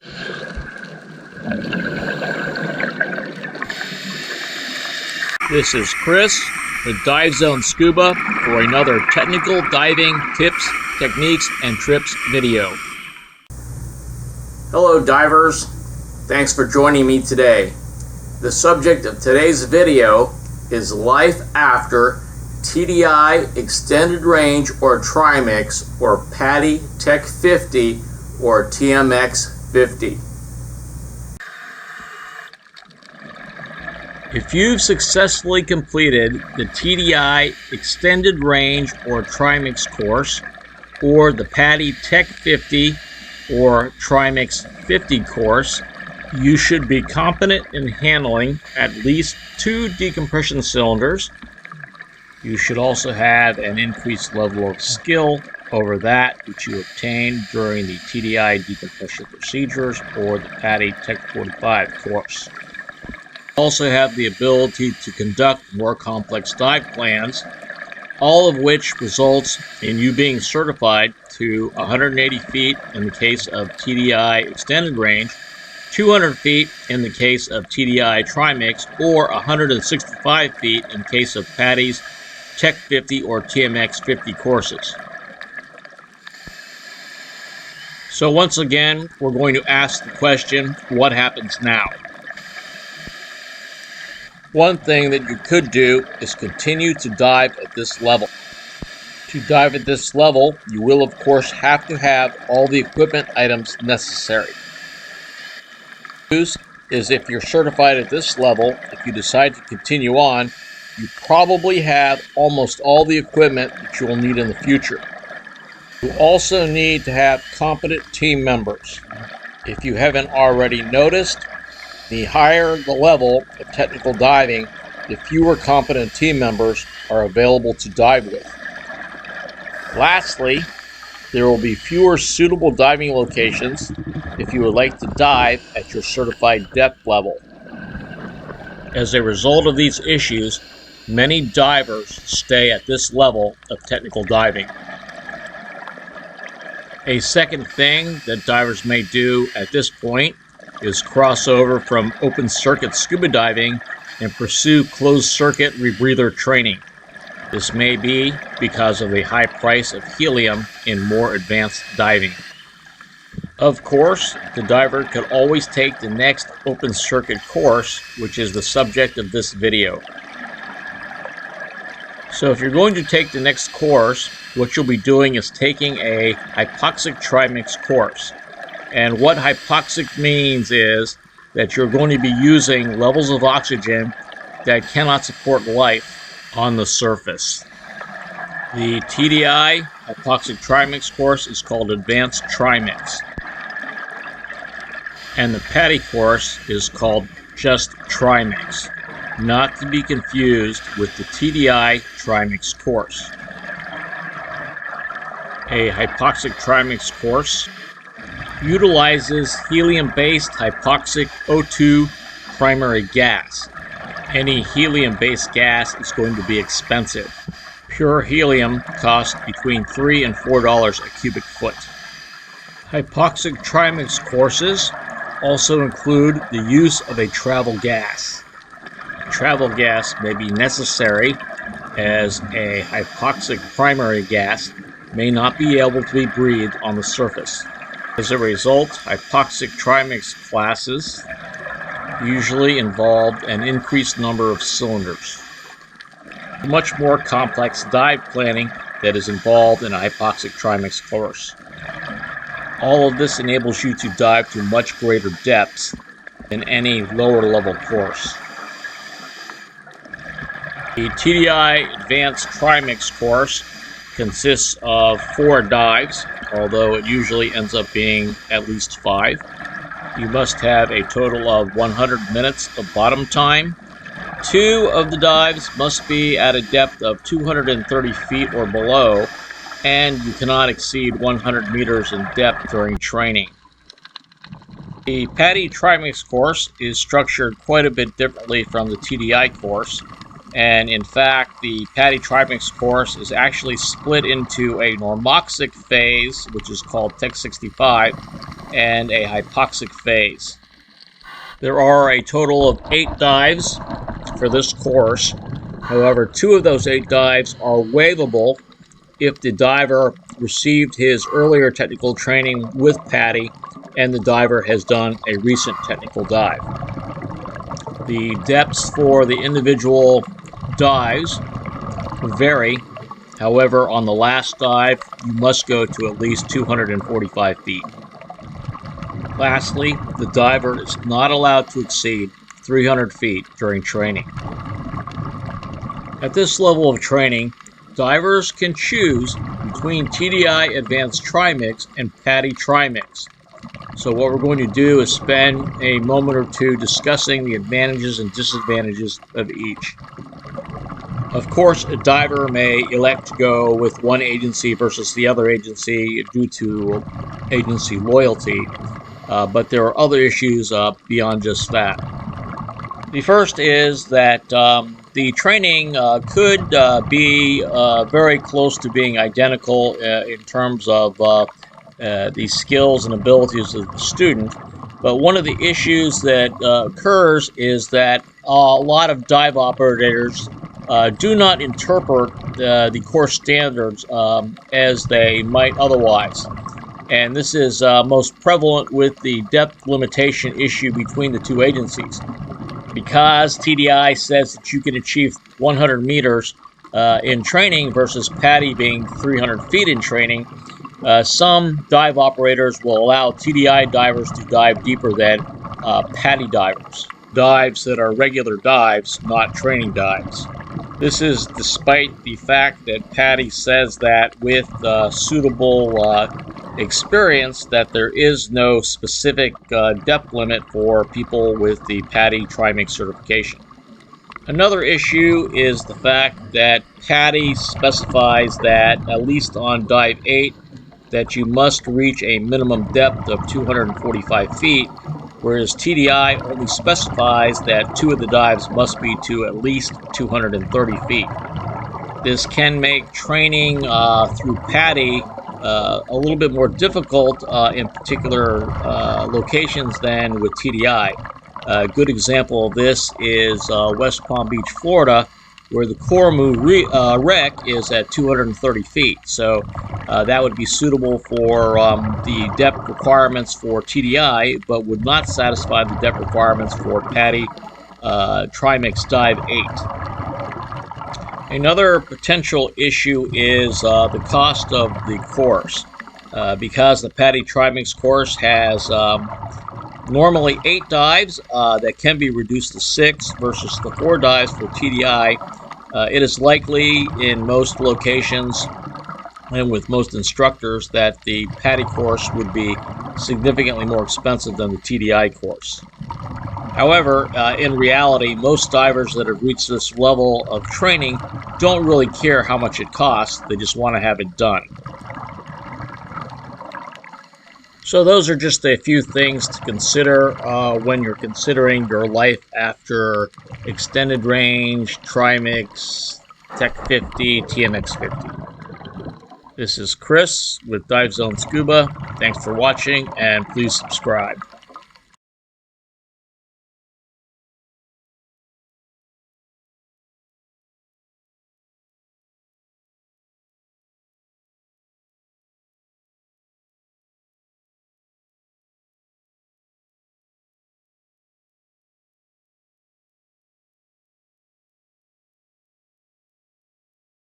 This is Chris with Dive Zone Scuba for another technical diving tips, techniques, and trips video. Hello divers, thanks for joining me today. The subject of today's video is life after TDI Extended Range or Trimix or PADI TEC50 or TMX50. If you've successfully completed the TDI Extended Range or Trimix course or the PADI TEC50 or Trimix 50 course, you should be competent in handling at least 2 decompression cylinders. You should also have an increased level of skill over that which you obtained during the TDI decompression procedures or the PADI TEC45 course. Also have the ability to conduct more complex dive plans, all of which results in you being certified to 180 feet in the case of TDI Extended Range, 200 feet in the case of TDI Trimix, or 165 feet in case of PADI's TEC50 or TMX50 courses. So once again, we're going to ask the question, what happens now? One thing that you could do is continue to dive at this level. To dive at this level, you will of course have to have all the equipment items necessary. Is if you're certified at this level, if you decide to continue on, you probably have almost all the equipment that you will need in the future. You also need to have competent team members. If you haven't already noticed, the higher the level of technical diving, the fewer competent team members are available to dive with. Lastly, there will be fewer suitable diving locations if you would like to dive at your certified depth level. As a result of these issues, many divers stay at this level of technical diving. A second thing that divers may do at this point is cross over from open circuit scuba diving and pursue closed circuit rebreather training. This may be because of the high price of helium in more advanced diving. Of course, the diver could always take the next open circuit course, which is the subject of this video. So if you're going to take the next course, what you'll be doing is taking a hypoxic trimix course. And what hypoxic means is that you're going to be using levels of oxygen that cannot support life on the surface. The TDI hypoxic trimix course is called Advanced Trimix. And the PADI course is called just Trimix, not to be confused with the TDI Trimix course. A hypoxic trimix course utilizes helium-based hypoxic O2 primary gas. Any helium-based gas is going to be expensive. Pure helium costs between $3 and $4 a cubic foot. Hypoxic trimix courses also include the use of a travel gas. Travel gas may be necessary as a hypoxic primary gas may not be able to be breathed on the surface. As a result, hypoxic trimix classes usually involve an increased number of cylinders. Much more complex dive planning that is involved in a hypoxic trimix course. All of this enables you to dive to much greater depths than any lower level course. The TDI Advanced Trimix course consists of 4 dives, although it usually ends up being at least 5. You must have a total of 100 minutes of bottom time. 2 of the dives must be at a depth of 230 feet or below, and you cannot exceed 100 meters in depth during training. The PADI Trimix course is structured quite a bit differently from the TDI course, and in fact the PADI Trimix course is actually split into a normoxic phase, which is called TEC65, and a hypoxic phase. There are a total of 8 dives for this course. However, 2 of those 8 dives are waivable if the diver received his earlier technical training with PADI and the diver has done a recent technical dive. The depths for the individual dives vary. However, on the last dive, you must go to at least 245 feet. Lastly, the diver is not allowed to exceed 300 feet during training. At this level of training, divers can choose between TDI Advanced Trimix and PADI Trimix. So what we're going to do is spend a moment or two discussing the advantages and disadvantages of each. Of course, a diver may elect to go with one agency versus the other agency due to agency loyalty, but there are other issues beyond just that. The first is that the training could be very close to being identical in terms of the skills and abilities of the student, but one of the issues that occurs is that a lot of dive operators do not interpret the course standards as they might otherwise. And this is most prevalent with the depth limitation issue between the 2 agencies. Because TDI says that you can achieve 100 meters in training versus PADI being 300 feet in training, some dive operators will allow TDI divers to dive deeper than PADI divers. Dives that are regular dives, not training dives. This is despite the fact that PADI says that with suitable experience that there is no specific depth limit for people with the PADI Trimix certification. Another issue is the fact that PADI specifies that, at least on dive 8, that you must reach a minimum depth of 245 feet, whereas TDI only specifies that 2 of the dives must be to at least 230 feet. This can make training through PADI a little bit more difficult in particular locations than with TDI. A good example of this is West Palm Beach, Florida, where the Cormu wreck is at 230 feet. So that would be suitable for the depth requirements for TDI, but would not satisfy the depth requirements for PADI Trimix Dive 8. Another potential issue is the cost of the course. Because the PADI Trimix course has normally 8 dives that can be reduced to 6 versus the 4 dives for TDI, it is likely in most locations and with most instructors that the PADI course would be significantly more expensive than the TDI course. However, in reality, most divers that have reached this level of training don't really care how much it costs. They just want to have it done. So those are just a few things to consider when you're considering your life after Extended Range, Trimix, TEC50, TMX50. This is Chris with Dive Zone Scuba. Thanks for watching, and please subscribe.